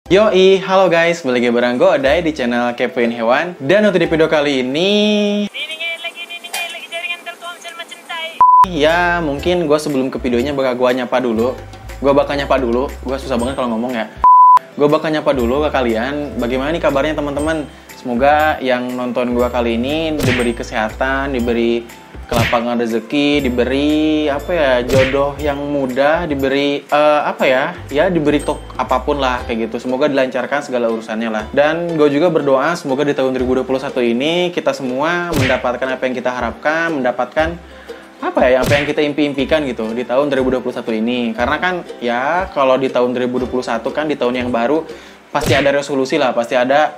Yoi, halo guys, balik lagi bareng gue Odai di channel Kepoin Hewan. Dan untuk di video kali ini ya mungkin gue sebelum ke videonya bakal gue nyapa dulu. Gue susah banget kalau ngomong ya. Gue bakal nyapa dulu ke kalian. Bagaimana nih kabarnya teman-teman? Semoga yang nonton gue kali ini diberi kesehatan, diberi kelapangan rezeki, diberi jodoh yang mudah, diberi diberi apapun lah kayak gitu. Semoga dilancarkan segala urusannya lah. Dan gue juga berdoa semoga di tahun 2021 ini kita semua mendapatkan apa yang kita harapkan, mendapatkan apa yang kita impikan gitu di tahun 2021 ini. Karena kan ya kalau di tahun 2021 kan di tahun yang baru pasti ada resolusi lah, pasti ada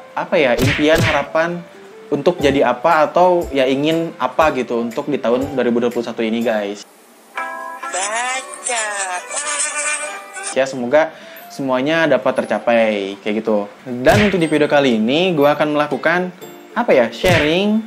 impian, harapan untuk jadi apa atau ya ingin apa gitu untuk di tahun 2021 ini guys. Ya semoga semuanya dapat tercapai kayak gitu. Dan untuk di video kali ini gue akan melakukan sharing,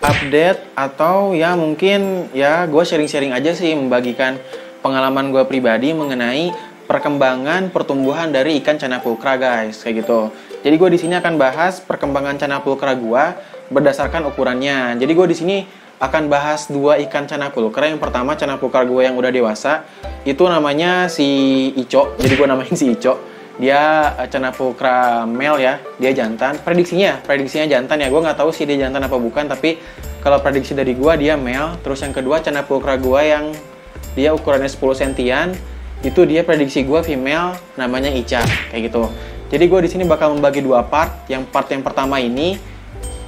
update atau ya mungkin ya gue sharing-sharing aja sih, membagikan pengalaman gue pribadi mengenai perkembangan pertumbuhan dari ikan Chanapulcra guys kayak gitu. Jadi gue di sini akan bahas perkembangan Chanapulcra gue berdasarkan ukurannya. Jadi gue di sini akan bahas dua ikan Chanapulcra. Yang pertama Chanapulcra gue yang udah dewasa, itu namanya si Ico. Jadi gue namain si Ico. Dia Chanapulcra male ya, dia jantan. Prediksinya jantan ya. Gue nggak tahu sih dia jantan apa bukan, tapi kalau prediksi dari gue dia male. Terus yang kedua Chanapulcra gue yang dia ukurannya 10 sentian, itu dia prediksi gue female, namanya Ica kayak gitu. Jadi gue di sini bakal membagi dua part. Yang part yang pertama ini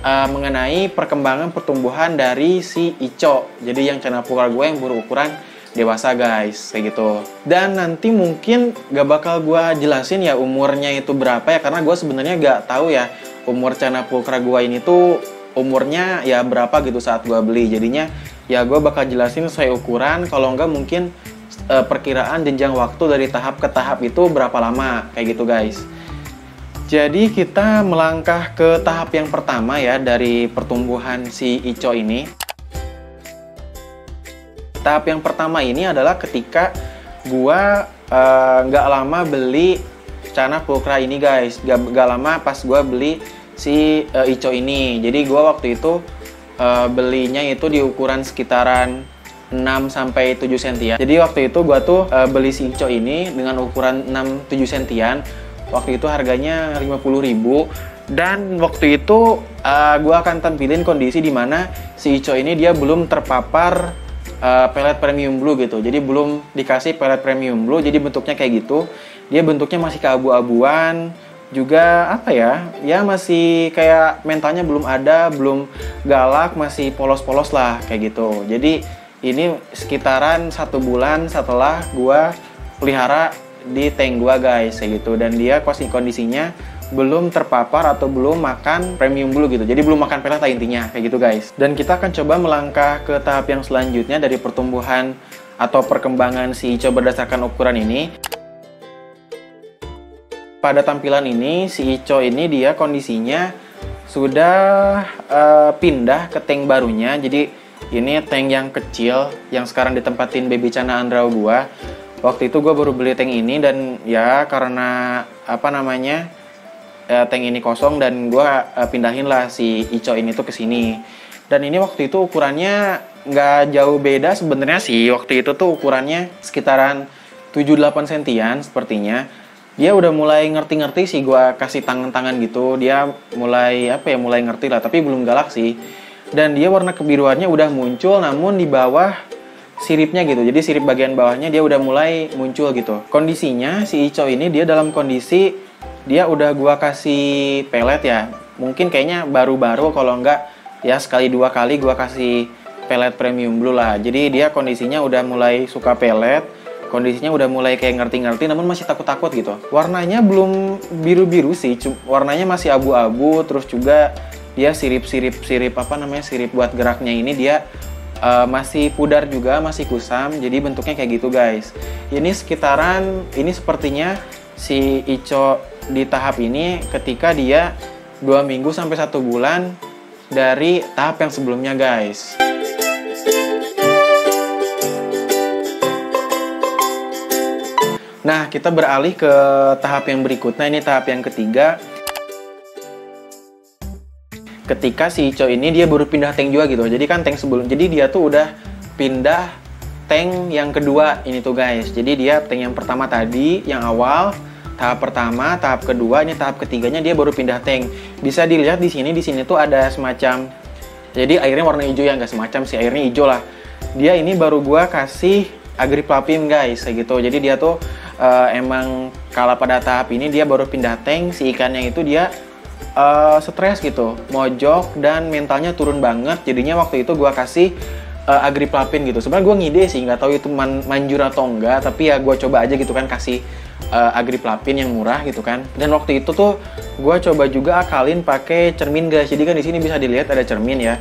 mengenai perkembangan pertumbuhan dari si Ico. Jadi yang Chanapulcra gue yang berukuran dewasa guys kayak gitu. Dan nanti mungkin gak bakal gue jelasin ya umurnya itu berapa ya, karena gue sebenarnya gak tahu ya umur Chanapulcra gue ini tuh umurnya ya berapa gitu saat gue beli. Jadinya ya gue bakal jelasin sesuai ukuran. Kalau enggak mungkin perkiraan jenjang waktu dari tahap ke tahap itu berapa lama kayak gitu guys. Jadi kita melangkah ke tahap yang pertama ya dari pertumbuhan si Ico ini. Tahap yang pertama ini adalah ketika gua nggak lama beli Chanapulcra ini guys. Nggak lama pas gua beli si Ico ini. Jadi gua waktu itu belinya itu di ukuran sekitaran 6-7 sentian. Jadi waktu itu gua tuh beli si Ico ini dengan ukuran 6-7 sentian. Waktu itu harganya 50.000. Dan waktu itu gue akan tampilin kondisi dimana si Ico ini dia belum terpapar pelet premium blue gitu. Jadi belum dikasih pelet premium blue. Jadi bentuknya kayak gitu. Dia bentuknya masih keabu-abuan. Juga ya masih kayak mentalnya belum ada, belum galak, masih polos-polos lah kayak gitu. Jadi ini sekitaran 1 bulan setelah gue pelihara di tank gua guys kayak gitu. Dan dia kondisinya belum terpapar atau belum makan premium blue gitu. Jadi belum makan pelet intinya kayak gitu guys. Dan kita akan coba melangkah ke tahap yang selanjutnya dari pertumbuhan atau perkembangan si Ico berdasarkan ukuran ini. Pada tampilan ini si Ico ini dia kondisinya sudah pindah ke tank barunya. Jadi ini tank yang kecil yang sekarang ditempatin baby Chana Andrao gua. Waktu itu gue baru beli tank ini dan ya karena tank ini kosong dan gue pindahin lah si Ico ini tuh ke sini. Dan ini waktu itu ukurannya nggak jauh beda sebenarnya sih. Waktu itu tuh ukurannya sekitaran 7-8 sentian sepertinya. Dia udah mulai ngerti-ngerti sih, gue kasih tangan-tangan gitu. Dia mulai mulai ngerti lah, tapi belum galak sih. Dan dia warna kebiruannya udah muncul, namun di bawah siripnya gitu. Jadi sirip bagian bawahnya dia udah mulai muncul gitu. Kondisinya si Ico ini dia dalam kondisi dia udah gua kasih pelet ya. Mungkin kayaknya baru-baru, kalau enggak ya sekali 2 kali gua kasih pelet premium blue lah. Jadi dia kondisinya udah mulai suka pelet. Kondisinya udah mulai kayak ngerti-ngerti, namun masih takut-takut gitu. Warnanya belum biru-biru sih, warnanya masih abu-abu. Terus juga dia sirip buat geraknya ini dia masih pudar juga, masih kusam. Jadi bentuknya kayak gitu guys. Ini sepertinya si Ico di tahap ini ketika dia 2 minggu sampai 1 bulan dari tahap yang sebelumnya guys. Nah, kita beralih ke tahap yang berikutnya, ini tahap yang ketiga. Ketika si Ico ini dia baru pindah tank juga gitu. Jadi kan tank sebelum, jadi dia tuh udah pindah tank yang kedua ini tuh guys. Jadi dia tank yang pertama tadi, yang awal, tahap pertama, tahap kedua, ini tahap ketiganya dia baru pindah tank. Bisa dilihat di sini tuh ada semacam, jadi airnya warna hijau ya, nggak semacam sih, airnya hijau lah. Dia ini baru gua kasih Agriplapim guys, kayak gitu. Jadi dia tuh emang kalau pada tahap ini dia baru pindah tank, si ikannya itu dia stres gitu, mojok dan mentalnya turun banget. Jadinya waktu itu gua kasih Agriplapim gitu. Sebenarnya gue ngide sih, nggak tahu itu manjur atau enggak, tapi ya gue coba aja gitu kan, kasih Agriplapim yang murah gitu kan. Dan waktu itu tuh gue coba juga akalin pakai cermin guys. Jadi kan di sini bisa dilihat ada cermin ya.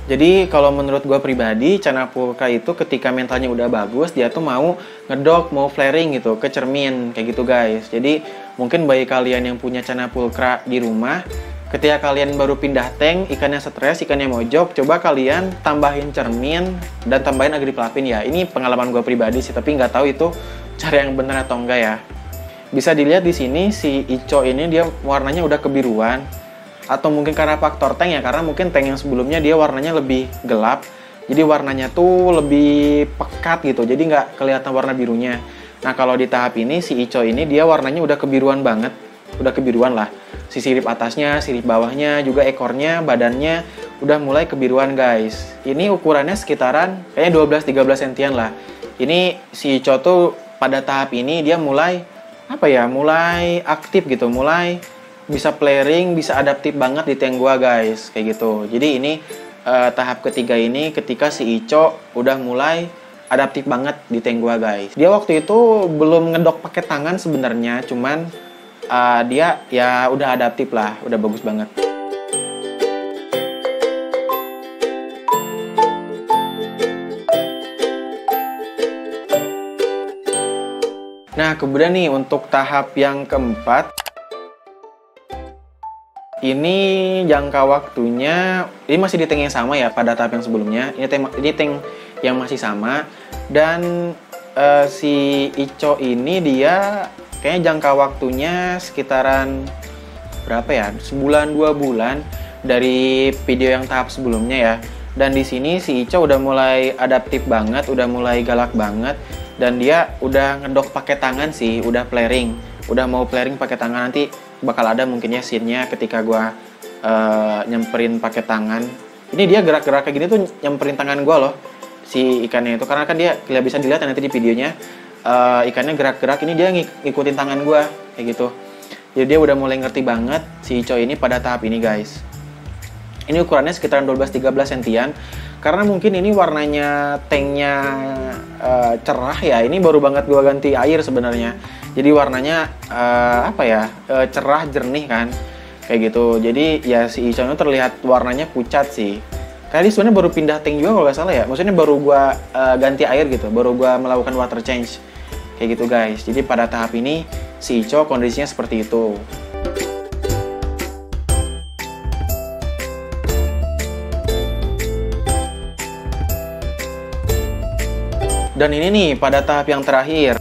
Jadi kalau menurut gue pribadi, Chanapulcra itu ketika mentalnya udah bagus, dia tuh mau ngedok, mau flaring gitu ke cermin kayak gitu guys. Jadi mungkin bagi kalian yang punya Chanapulcra di rumah, ketika kalian baru pindah tank, ikannya stres, ikannya mojok, coba kalian tambahin cermin dan tambahin Agriplapim ya. Ini pengalaman gue pribadi sih, tapi nggak tahu itu cara yang benar atau enggak ya. Bisa dilihat di sini si Ico ini dia warnanya udah kebiruan, atau mungkin karena faktor tank ya, karena mungkin tank yang sebelumnya dia warnanya lebih gelap, jadi warnanya tuh lebih pekat gitu, jadi nggak kelihatan warna birunya. Nah kalau di tahap ini si Ico ini dia warnanya udah kebiruan banget, udah kebiruan lah. Si sirip atasnya, sirip bawahnya, juga ekornya, badannya udah mulai kebiruan guys. Ini ukurannya sekitaran kayaknya 12-13 sentian lah. Ini si Ico tuh pada tahap ini dia mulai apa ya, mulai aktif gitu, mulai bisa flaring, bisa adaptif banget di tank gua guys, kayak gitu. Jadi ini tahap ketiga ini ketika si Ico udah mulai adaptif banget di tank gua guys. Dia waktu itu belum ngedok pakai tangan sebenarnya, cuman dia ya udah adaptif lah, udah bagus banget. Nah kemudian nih untuk tahap yang keempat, ini jangka waktunya, ini masih di tank yang sama ya pada tahap yang sebelumnya. Ini tank yang masih sama, dan si Ico ini dia kayaknya jangka waktunya sekitaran berapa ya? Sebulan 2 bulan dari video yang tahap sebelumnya ya. Dan di sini si Ico udah mulai adaptif banget, udah mulai galak banget, dan dia udah ngedok pakai tangan sih, udah flaring, udah mau flaring pakai tangan. Nanti bakal ada mungkin ya scene-nya ketika gua nyemperin pakai tangan. Ini dia gerak-gerak kayak gini tuh nyemperin tangan gua loh, si ikannya itu, karena kan dia bisa dilihat nanti di videonya. Ikannya gerak-gerak, ini dia ngikutin tangan gua kayak gitu. Jadi dia udah mulai ngerti banget si Ico ini pada tahap ini guys. Ini ukurannya sekitaran 12-13 sentian, karena mungkin ini warnanya tanknya cerah ya. Ini baru banget gua ganti air sebenarnya, jadi warnanya apa ya, cerah jernih kan kayak gitu. Jadi ya si Ico ini terlihat warnanya pucat sih. Tadi sebenarnya baru pindah tank juga kalau nggak salah ya. Maksudnya baru gua ganti air gitu, baru gua melakukan water change kayak gitu guys. Jadi pada tahap ini si Ico kondisinya seperti itu. Dan ini nih pada tahap yang terakhir.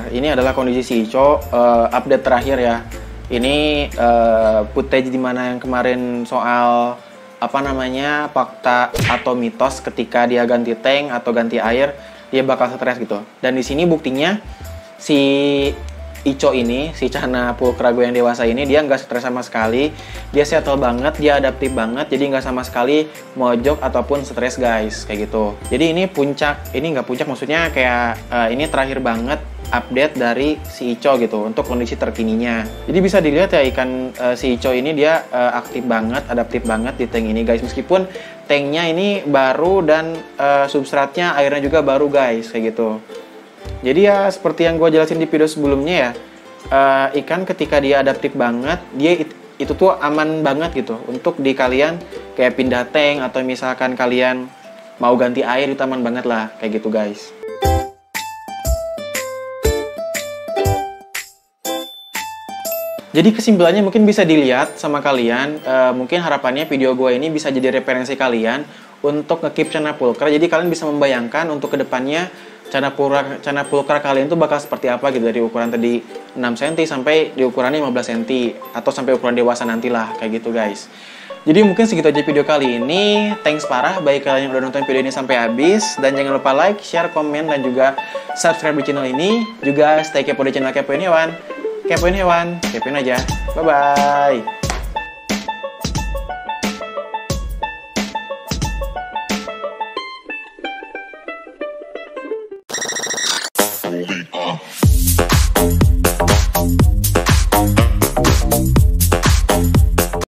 Ini adalah kondisi si Ico update terakhir ya. Ini footage dimana yang kemarin soal apa namanya, fakta atau mitos ketika dia ganti tank atau ganti air dia bakal stres gitu. Dan di sini buktinya si Ico ini, si Chanapulcra gue yang dewasa ini, dia nggak stres sama sekali, dia settle banget, dia adaptif banget, jadi nggak sama sekali mojok ataupun stres guys, kayak gitu. Jadi ini puncak, ini nggak puncak maksudnya kayak ini terakhir banget update dari si Ico gitu untuk kondisi terkininya. Jadi bisa dilihat ya ikan si Ico ini dia aktif banget, adaptif banget di tank ini guys, meskipun tanknya ini baru dan substratnya airnya juga baru guys, kayak gitu. Jadi ya seperti yang gue jelasin di video sebelumnya ya, ikan ketika dia adaptif banget, dia itu tuh aman banget gitu untuk di kalian kayak pindah tank atau misalkan kalian mau ganti air, itu aman banget lah kayak gitu guys. Jadi kesimpulannya mungkin bisa dilihat sama kalian, mungkin harapannya video gue ini bisa jadi referensi kalian untuk nge-keep Chanapulcra. Jadi kalian bisa membayangkan untuk kedepannya Cana pulkar kalian tuh bakal seperti apa gitu, dari ukuran tadi 6 cm sampai di ukurannya 15 cm atau sampai ukuran dewasa nantilah kayak gitu guys. Jadi mungkin segitu aja video kali ini. Thanks parah bagi kalian yang udah nonton video ini sampai habis, dan jangan lupa like, share, komen, dan juga subscribe di channel ini. Juga stay kepo di channel Kepoin Hewan. Kepoin Hewan, kepoin aja. Bye bye.